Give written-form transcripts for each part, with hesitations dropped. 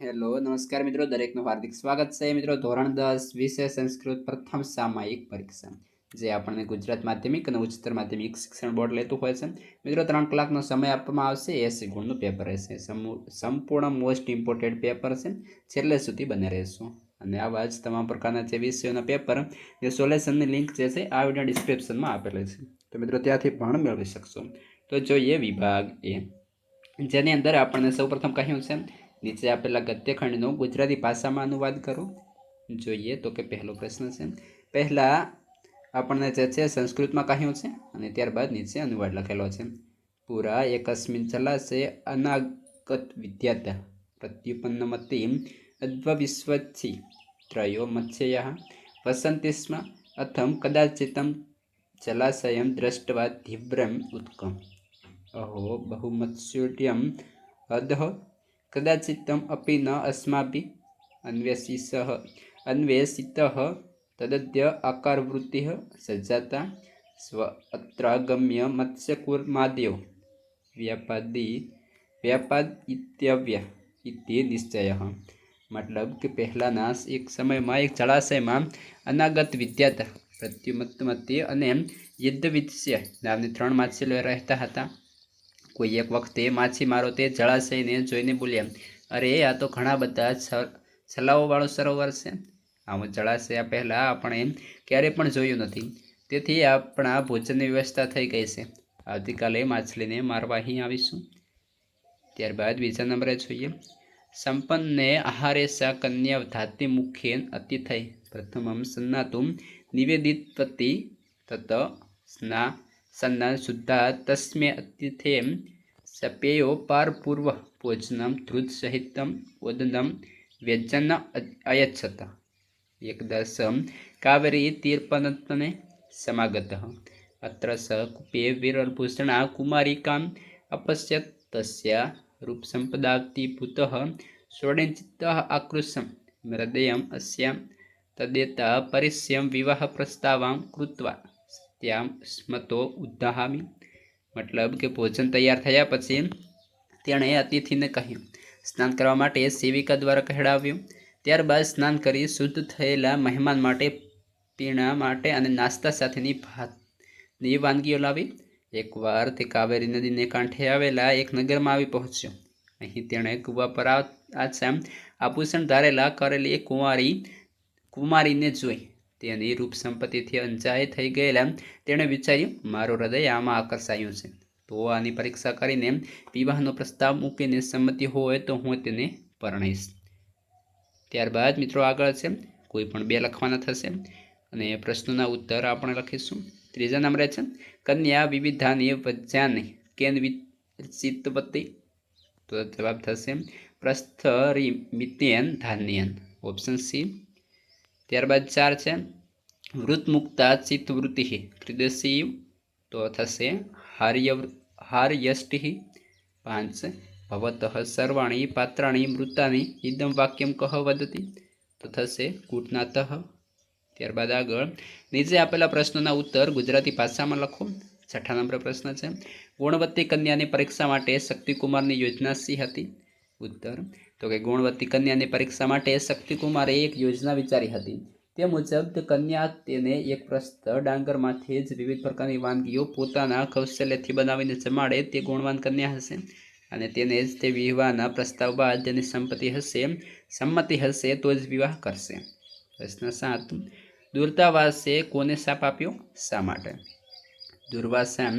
Hello નમસ્કાર મિત્રો, દરેકનું હાર્દિક સ્વાગત છે મિત્રો. ધોરણ 10 વિષય સંસ્કૃત પ્રથમ સામાયિક પરીક્ષા જે આપણને ગુજરાત માધ્યમિક અને ઉચ્ચતર માધ્યમિક શિક્ષણ બોર્ડ લેતું હોય છે મિત્રો. 3 કલાકનો સમય આપવામાં આવશે. 80 ગુણનું પેપર રહેશે. સંપૂર્ણ મોસ્ટ ઇમ્પોર્ટન્ટ પેપર છે. છેલ્લે સુધી બને રહેશું. અને આવા જ તમામ પ્રકારના જે વિષયોના પેપર જે સોલ્યુશનની લિંક જે છે આ વિડીયો ડિસ્ક્રિપ્શનમાં આપેલી છે, તો મિત્રો ત્યાંથી પણ મેળવી શકશો. તો જોઈએ વિભાગ એ, જેની અંદર આપણને સૌપ્રથમ કહ્યું છે નીચે આપેલા ગદ્યખંડનો ગુજરાતી ભાષામાં અનુવાદ કરો. જોઈએ તો કે પહેલો પ્રશ્ન છે. પહેલા આપણને જે છે સંસ્કૃતમાં કહ્યું છે અને ત્યારબાદ નીચે અનુવાદ લખેલો છે. પુરા એકસ્મિન જલાશય અનાગત વિદ્યાત પ્રત્યુપન્નમતી અદ્વવિશ્વથી ત્રયો મત્સ્યઃ વસન્તિ સ્મ અથમ કદાચિતમ જલાશયમ દ્રષ્ટવા તીવ્રમ ઉત્કમ અહો બહુમત્સ્યુટ્યમ અધઃ કદાચિતમ અપી ન અસ્માભિ અન્વેષિતઃ તદદ્ય આકારવૃત્તિ સજ્જાતા સ્વ અત્ર ગમ્ય મત્સ્યકૂર્માદયો વ્યાપાદ ઇત્યવ્ય ઇતિ નિશ્ચયઃ. મતલબ કે પહેલાના એક સમયમાં એક જળાશયમાં અનાગત વિદ્યાત પ્રત્યુમત્તમતી અને યુદ્ધવિત્સ્ય નામની 3 માછલીઓ રહેતા હતા. કોઈ એક વખતે માછીમારો તે જળાશયને જોઈને બોલ્યા, અરે આ તો ઘણા બધા છલાઓવાળો સરોવર છે. આવું જળાશય પહેલાં આપણે ક્યારેય પણ જોયું નથી. તેથી આપણા ભોજનની વ્યવસ્થા થઈ ગઈ છે. આવતીકાલે માછલીને મારવા અહીં આવીશું. ત્યારબાદ બીજા નંબરે જોઈએ. સંપન્ને આહારે સા કન્યા ધાતિ મુખે અતિથય પ્રથમમ સન્નાતું નિવેદિતવતી તત સન્ના શુદ્ધા તસ્મે અતિથે સપેયો પારપૂર્વ ભોજનમ ધ્રુત સહિતમ ઓદનમ વ્યજન અયચ્છત એકદશમ કાવેરી તીર્પનત્મને સમાગતઃ અત્ર સ કૂપે વિરલભૂષણા કુમારિકામ અપશ્યત તસ્યા રૂપસંપદાક્તિભૂતઃ ષોડંચિતઃ આકૃષ્યમ હૃદયમ અસ્યામ તદેતા પરિસ્યમ વિવાહ પ્રસ્તાવામ કૃત્વા ત્યામ સ્મતો ઉદ્દાહામી. મતલબ કે ભોજન તૈયાર થયા પછી તેણે અતિથિને કહ્યું, સ્નાન કરવા માટે સેવિકા દ્વારા કહેડાવ્યું. ત્યારબાદ સ્નાન કરી શુદ્ધ થયેલા મહેમાન માટે પીણા માટે અને નાસ્તા સાથેની ભાતની વાનગીઓ લાવી. એકવાર તે કાવેરી નદીને કાંઠે આવેલા એક નગરમાં આવી પહોંચ્યો. અહીં તેણે કૂવા પર આભૂષણ ધારેલા કરેલી એક કુમારીને જોઈ. તેની રૂપ સંપત્તિથી અંજાય થઈ ગયેલા તેણે વિચાર્યું, મારું હૃદય આમાં આકર્ષાયું છે, તો આની પરીક્ષા કરીને વિવાહનો પ્રસ્તાવ મૂકીને સંમતિ હોય તો હું તેને પરણીશ. ત્યારબાદ મિત્રો આગળ છે કોઈ પણ 2 લખવાના થશે અને પ્રશ્નોના ઉત્તર આપણે લખીશું. ત્રીજા નંબરે છે કન્યા વિવિધાની વજ્જાની કેન વિચિતવતી, તો જવાબ થશે પ્રસ્થરિમિત્યેન ધાન્યન, ઓપ્શન સી. ત્યારબાદ 4 છે વૃત્તમુક્તા ચિત્તવૃત્તિ હૃદયસી, તો થશે હાર્યષ્ટિ. 5 ભવતઃ સર્વાણી પાત્રાણી મૃતાની ઇદમ વાક્યમ કહ વદતી, તો થશે કૂટનાતઃ. ત્યારબાદ આગળ નીચે આપેલા પ્રશ્નોના ઉત્તર ગુજરાતી ભાષામાં લખો. 6 નંબર પ્રશ્ન છે ગુણવતી કન્યાની પરીક્ષા માટે શક્તિકુમારની યોજના શી હતી? ઉત્તર તો કે ગુણવતી કન્યાની પરીક્ષા માટે શક્તિકુમારે એક યોજના વિચારી હતી. તે મુજબ કન્યા તેને એક પ્રસ્ત ડાંગરમાંથી જ વિવિધ પ્રકારની વાનગીઓ પોતાના કૌશલ્યથી બનાવીને જમાડે તે ગુણવાન કન્યા હશે અને તેને જ તે વિવાહના પ્રસ્તાવ બાદ તેની સંમતિ હશે તો જ વિવાહ કરશે. પ્રશ્ન 7 દુર્વાસે કોને શાપ આપ્યો? શા માટે? દુર્વાસા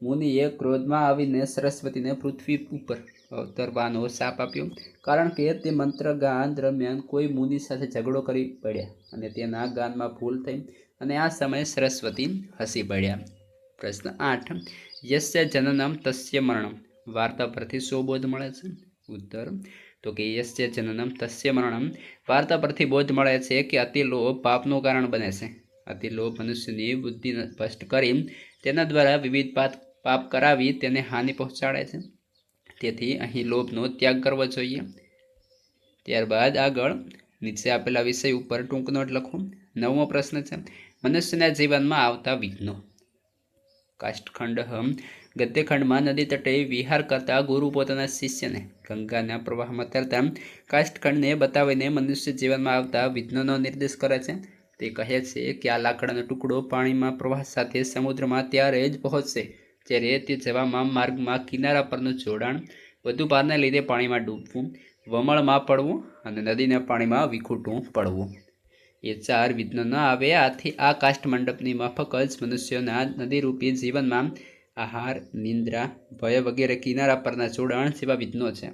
મુનિએ ક્રોધમાં આવીને સરસ્વતીને પૃથ્વી ઉપર અવતરવાનો શાપ આપ્યો, કારણ કે તે મંત્ર ગાન દરમિયાન કોઈ મુનિ સાથે ઝઘડો કરી પડ્યા અને તેના ગાનમાં ભૂલ થઈ અને આ સમયે સરસ્વતી હસી પડ્યા. પ્રશ્ન 8 યસ્ય જનનમ તસ્ય મરણમ, વાર્તા પરથી શો બોધ મળે છે? ઉત્તર તો કે યસ્ય જનનમ તસ્ય મરણમ, વાર્તા પરથી બોધ મળે છે કે અતિલોભ પાપનું કારણ બને છે. અતિલોભ મનુષ્યની બુદ્ધિ ભ્રષ્ટ કરી તેના દ્વારા વિવિધ પાપ કરાવી તેને હાનિ પહોંચાડે છે. તેથી અહીં લોભનો ત્યાગ કરવો જોઈએ. ત્યારબાદ આગળ નીચે આપેલા વિષય ઉપર ટૂંક નોટ લખો. 9મો પ્રશ્ન છે મનુષ્યના જીવનમાં આવતા વિઘ્નો. કાષ્ઠખંડ ગદ્યખંડમાં નદી તટે વિહાર કરતા ગુરુ પોતાના શિષ્યને ગંગાના પ્રવાહમાં તરતા કાષ્ઠખંડને બતાવીને મનુષ્ય જીવનમાં આવતા વિઘ્નોનો નિર્દેશ કરે છે. તે કહે છે કે આ લાકડાનો ટુકડો પાણીમાં પ્રવાહ સાથે સમુદ્રમાં ત્યારે જ પહોંચશે જ્યારે તે જવામાં માર્ગમાં કિનારા પરનું જોડાણ વધુ ભારને લીધે પાણીમાં ડૂબવું, વમળમાં પડવું અને નદીના પાણીમાં વિખૂટું પડવું. એ 4 વિઘ્નો ન આવે. આથી આ કાષ્ઠ મંડપની માફક જ મનુષ્યોના નદીરૂપી જીવનમાં આહાર, નિંદ્રા, ભય વગેરે કિનારા પરના જોડાણ જેવા વિઘ્નો છે.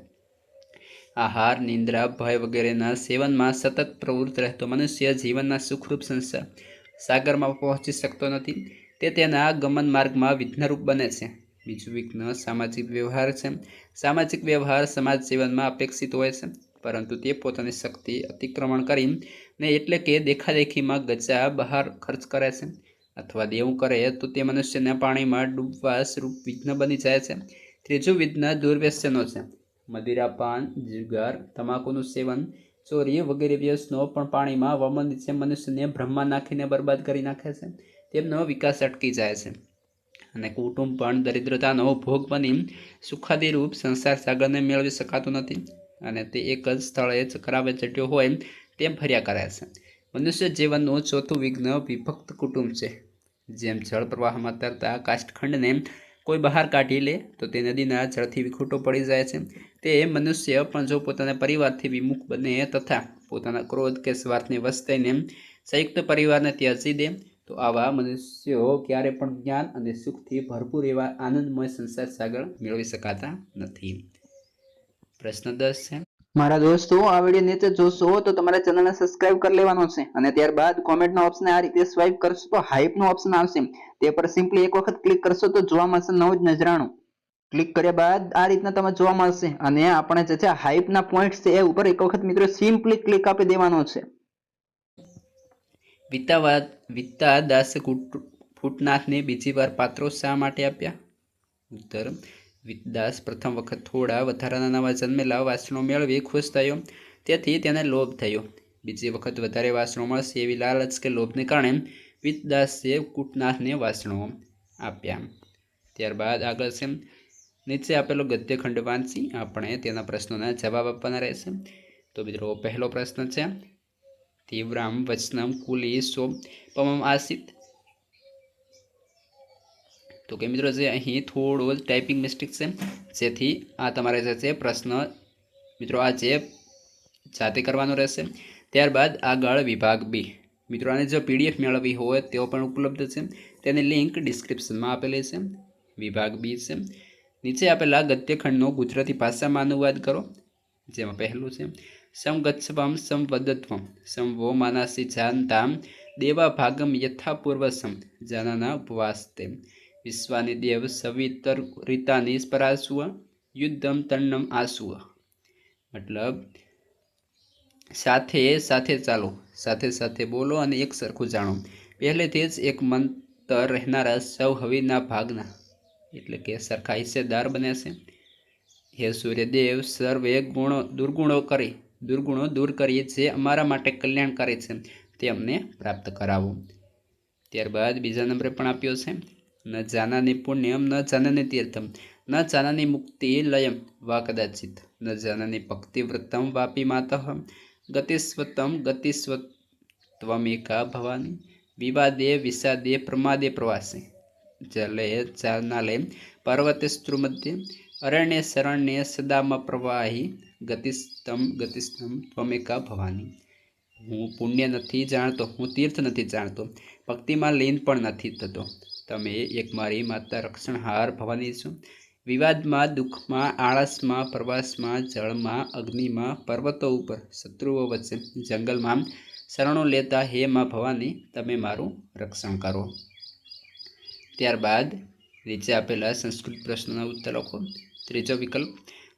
આહાર, નિંદ્રા, ભય વગેરેના સેવનમાં સતત પ્રવૃત્ત રહેતો મનુષ્ય જીવનના સુખરૂપ સંસાર સાગરમાં પહોંચી શકતો નથી. તે તેના ગમન માર્ગમાં વિઘ્નરૂપ બને છે. બીજું વિઘ્ન સામાજિક વ્યવહાર છે. સામાજિક વ્યવહાર સમાજ જીવનમાં અપેક્ષિત હોય છે, પરંતુ તે પોતાની શક્તિ અતિક્રમણ કરીને એટલે કે દેખાદેખીમાં ગજા બહાર ખર્ચ કરે છે અથવા દેવું કરે તો તે મનુષ્યના પાણીમાં ડૂબવા સ્વરૂપ વિઘ્ન બની જાય છે. ત્રીજું વિઘ્ન દુર્વ્યસનો છે. મદિરાપાન, જુગાર, તમાકુનું સેવન, ચોરી વગેરે વ્યસનો પણ પાણીમાં વમળ નીચે મનુષ્યને બ્રહ્મમાં નાખીને બરબાદ કરી નાખે છે. તેમનો વિકાસ અટકી જાય છે અને કુટુંબ પણ દરિદ્રતાનો ભોગ બની સુખાદીરૂપ સંસાર સાગરને મેળવી શકાતું નથી અને તે એક જ સ્થળે ચક્રાવે ચટ્યો હોય તેમ ફર્યા કરે છે. મનુષ્ય જીવનનું ચોથું વિઘ્ન વિભક્ત કુટુંબ છે. જેમ જળ પ્રવાહમાં તરતા કાષ્ઠખંડને કોઈ બહાર કાઢી લે તો તે નદીના જળથી વિખૂટો પડી જાય છે. તે મનુષ્ય પણ જો પોતાના પરિવારથી વિમુખ બને તથા પોતાના ક્રોધ કે સ્વાર્થને વશ થઈને સંયુક્ત પરિવારને ત્યજી દે તો આવા મનુષ્યો ક્યારે પણ જ્ઞાન અને સુખથી ભરપૂર એવા આનંદમય સંસાર સાગર મેળવી શકાતા નથી. પ્રશ્ન 10 છે. મારા દોસ્તો, આ વિડીયો નીચે જોશો તો તમારે ચેનલને સબસ્ક્રાઇબ કરી લેવાનો છે અને ત્યારબાદ કોમેન્ટના ઓપ્શનને આ રીતે સ્વાઇપ કરશો તો હાઇપનો ઓપ્શન આવશે. તે પર સિમ્પલી એક વખત ક્લિક કરશો તો જોવા મળશે નવું જ નજરાણું. ક્લિક કર્યા બાદ આ રીતના તમે જોવા મળશે અને આપણે જે છે હાઇપના પોઈન્ટ્સ છે એ ઉપર એક વખત મિત્રો સિમ્પલી ક્લિક આપી દેવાનો છે. વિતા દાસ ફૂટનાથને બીજી વાર પાત્રો શા માટે આપ્યા? ઉત્તર: વિતદાસ પ્રથમ વખત થોડા વધારાના નવા જન્મેલા વાસણો મેળવી ખુશ થયો, તેથી તેને લોભ થયો. બીજી વખત વધારે વાસણો મળશે એવી લાલચ કે લોભને કારણે વિતદાસે કૂટનાથને વાસણો આપ્યા. ત્યારબાદ આગળ છે, નીચે આપેલો ગદ્યખંડ વાંચી આપણે તેના પ્રશ્નોના જવાબ આપવાના રહેશે. તો મિત્રો પહેલો પ્રશ્ન છે, તીવ્રામ વચનમ કુલી સોપમમ આસિત. તો કે મિત્રો જે અહીં થોડું ટાઈપિંગ મિસ્ટેક છે, જેથી આ તમારે જે છે પ્રશ્ન મિત્રો આ જે જાતે કરવાનો રહેશે. ત્યારબાદ આગળ વિભાગ બી. મિત્રો આને જો PDF મેળવવી હોય તેઓ પણ ઉપલબ્ધ છે, તેની લિંક ડિસ્ક્રિપ્શનમાં આપેલી છે. વિભાગ બી છે, નીચે આપેલા ગદ્યખંડનો ગુજરાતી ભાષામાં અનુવાદ કરો. જેમાં પહેલું છે, સમગચ્છવમ સંવદત્વમ સંવો માનાસી જાનતામ દેવા ભાગમ યથા પૂર્વસમ જાનાના ઉપવાસ્તે વિશ્વાની દેવ સવિતરિતાની પરાસુવ યુદ્ધમ તન્નમ આસુવ. મતલબ સાથે સાથે ચાલો, સાથે સાથે બોલો અને એક સરખું જાણો. પહેલેથી જ એક મંતર રહેનારા સૌ હવીના ભાગના એટલે કે સરખા હિસ્સેદાર બને છે. હે સૂર્યદેવ, સર્વે દુર્ગુણો દૂર કરી જે અમારા માટે કલ્યાણકારી છે તે અમને પ્રાપ્ત કરાવો. ત્યારબાદ બીજા નંબરે પણ આપ્યો છે, ન જાનાની પુણ્યમ ન જાનાની તીર્થમ ન જાનાની મુક્તિ લયમ વા કદાચિત ન જાનાની ભક્તિવૃત્તમ વાપી માતઃ ગતિસ્વત્વમેકા ભવાની વિવાદે વિષાદે પ્રમાદે પ્રવાસે જલે ચારનાલે પર્વતે સ્ત્રુમધ્યે અરણ્ય શરણ્ય સદામ પ્રવાહી ગતિસ્તમ ત્વમેકા ભવાની. હું પુણ્ય નથી જાણતો, હું તીર્થ નથી જાણતો, ભક્તિમાં લીન પણ નથી થતો. તમે એક મારી માતા રક્ષણહાર ભવાની છો. વિવાદમાં, દુઃખમાં, આળસમાં, પ્રવાસમાં, જળમાં, અગ્નિમાં, પર્વતો ઉપર, શત્રુઓ વચ્ચે, જંગલમાં શરણો લેતા હે માં ભવાની તમે મારું રક્ષણ કરો. ત્યારબાદ નીચે આપેલા સંસ્કૃત પ્રશ્નોના ઉત્તર લખો. ત્રીજો વિકલ્પ,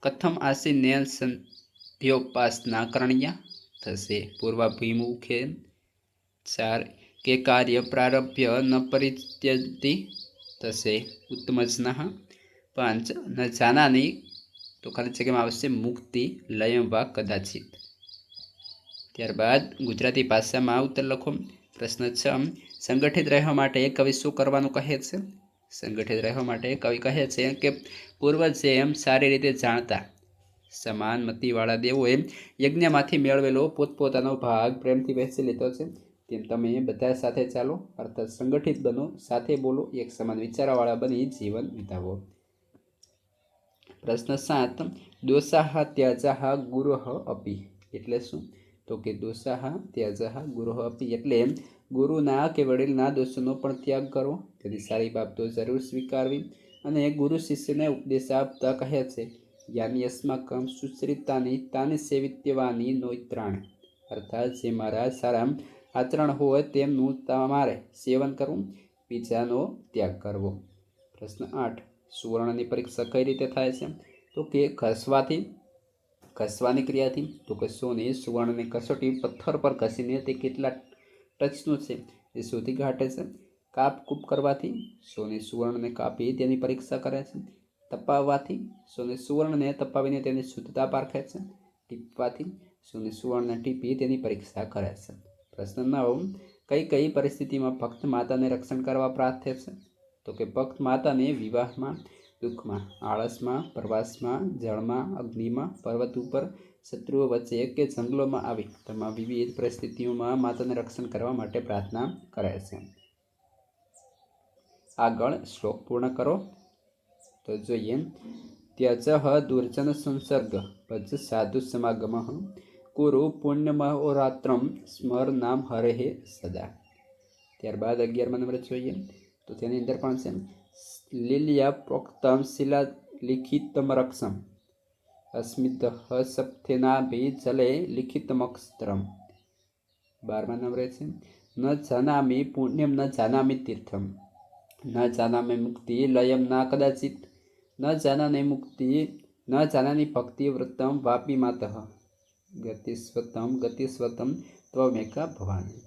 કથમ આસીને સંધ્યોપાસના કરણ્યા થશે પૂર્વાભિમુખે. 4 કે કાર્ય પ્રારભ્ય ન પરિત્યજતી થશે ઉત્તમજ્ઞઃ. 5 ન જાનાની તો ખાલી જગ્યામાં આવશે મુક્તિ લયમ વા કદાચિત. ત્યારબાદ ગુજરાતી ભાષામાં ઉત્તર લખો. પ્રશ્ન 6, સંગઠિત રહેવા માટે કવિ શું કરવાનું કહે છે? સંગઠિત રહેવા માટે કવિ કહે છે કે પૂર્વજ છે એમ સારી રીતે જાણતા સમાન મતિવાળા દેવોએ યજ્ઞમાંથી મેળવેલો પોતપોતાનો ભાગ પ્રેમથી વહેંચી લીધો છે, તેમ તમે બધા સાથે ચાલો, અર્થાત સંગઠિત બનો, સાથે બોલો, એક સમાન વિચારવાળા બની જીવન વિતાવો. પ્રશ્ન 7. દોષાહ ત્યાજાહ ગુરુઃ અપી એટલે શું? તો કે દોષાહ ત્યાજાહ ગુરુઃ અપી એટલે ગુરુના કે વડીલના દોષોનો પણ ત્યાગ કરવો, તેની સારી બાબતો જરૂર સ્વીકારવી, અને ગુરુ શિષ્યને ઉપદેશ આપતા કહે છે યાની અસ્માકમ સુશ્રિતાની તાની સેવિત્યવાની નોત્રાણ, અર્થાત જે મારા સારા આચરણ હોય તેમનું તમારે સેવન કરવું, બીજાનો ત્યાગ કરવો. પ્રશ્ન 8. સુવર્ણની પરીક્ષા કઈ રીતે થાય છે? તો કે ઘસવાની ક્રિયાથી. તો કે સોને સુવર્ણની કસોટી પથ્થર પર ઘસીને તે કેટલા ટચનું છે એ શોધી કાઢે છે. કાપકૂપ કરવાથી. સોને સુવર્ણને કાપી તેની પરીક્ષા કરે છે. તપાવવાથી. સોને સુવર્ણને તપાવીને તેની શુદ્ધતા પારખે છે. ટીપવાથી. સોને સુવર્ણને ટીપી તેની પરીક્ષા કરે છે. પ્રશ્ન 9. કઈ પરિસ્થિતિમાં ભક્ત માતાને રક્ષણ કરવા પ્રાર્થે છે? તો કે ભક્ત માતાને વિવાહમાં, દુઃખમાં, આળસમાં, પ્રવાસમાં, જળમાં, અગ્નિમાં, પર્વત ઉપર, શત્રુઓ વચ્ચે કે જંગલોમાં આવી તમામ વિવિધ પરિસ્થિતિઓમાં માતાને રક્ષણ કરવા માટે પ્રાર્થના કરે છે. આગળ શ્લોક પૂર્ણ કરો. તો જોઈએ. ત્યજઃ દુર્જન સંસર્ગ ભજ સાધુ સમાગમઃ કુરુ પુણ્યમહોરાત્રમ સ્મર નામ હરેઃ સદા. ત્યારબાદ 11મા નંબર જોઈએ. તો તેની અંદર પણ છે લીલ્યા પ્રોક્તમ શિલા લિખિતમ રક્ષમ અસ્મિત સપ્તેનાભિ જલે લિખિતમક્ષરમ. 12મા નંબરે છે ન જાનામિ પુણ્યમ ન જાનામિ તીર્થમ ન જાનામિ મુક્તિ લયમ ના કદાચિત ન જાનાની ભક્તિ વૃત્તમ વાપી માતઃ ગતિસ્વતમ ત્વમેકા ભવાની.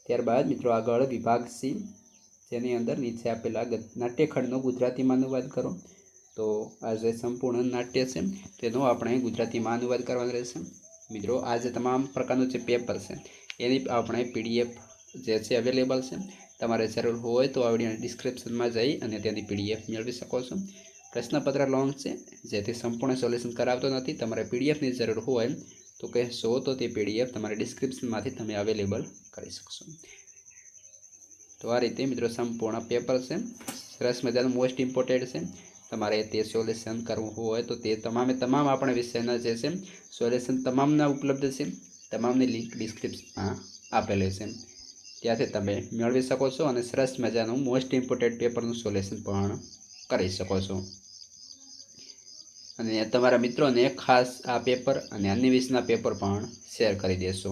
ત્યારબાદ મિત્રો આગળ વિભાગ સી, જેની અંદર નીચે આપેલા નાટ્યખંડનો ગુજરાતીમાં અનુવાદ કરો. તો આ જે સંપૂર્ણ નાટ્ય છે તેનો આપણે ગુજરાતીમાં અનુવાદ કરવાનો રહેશે. મિત્રો આ જે તમામ પ્રકારનું જે પેપર છે એની આપણે PDF જે છે અવેલેબલ છે. તમારે જરૂર હોય તો આ વિડીયોના ડિસ્ક્રિપ્શનમાં જઈ અને તેની PDF મેળવી શકો છો. પ્રશ્નપત્ર લોંગ છે, જેથી સંપૂર્ણ સોલ્યુશન કરાવતો નથી. તમારે PDFની જરૂર હોય તો કહેશો તો તે PDF તમારે ડિસ્ક્રિપ્શનમાંથી તમે અવેલેબલ કરી શકશો. તો આ રીતે મિત્રો સંપૂર્ણ પેપર છે, સરસ મજાનું મોસ્ટ ઇમ્પોર્ટન્ટ છે. તમારે તે સોલ્યુશન કરવું હોય તો તે તમામ આપણા વિષયના જે છે સોલ્યુશન તમામના ઉપલબ્ધ છે. તમામની લિંક ડિસ્ક્રિપ્શનમાં આપેલી છે, ત્યાંથી તમે મેળવી શકો છો અને સરસ મજાનું મોસ્ટ ઇમ્પોર્ટન્ટ પેપરનું સોલ્યુશન પણ કરી શકો છો. અને તમારા મિત્રોને ખાસ આ પેપર અને અન્ય વિષયના પેપર પણ શેર કરી દેશો.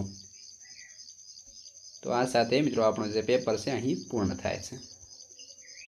તો આ સાથે મિત્રો આપણું જે પેપર છે અહીં પૂર્ણ થાય છે.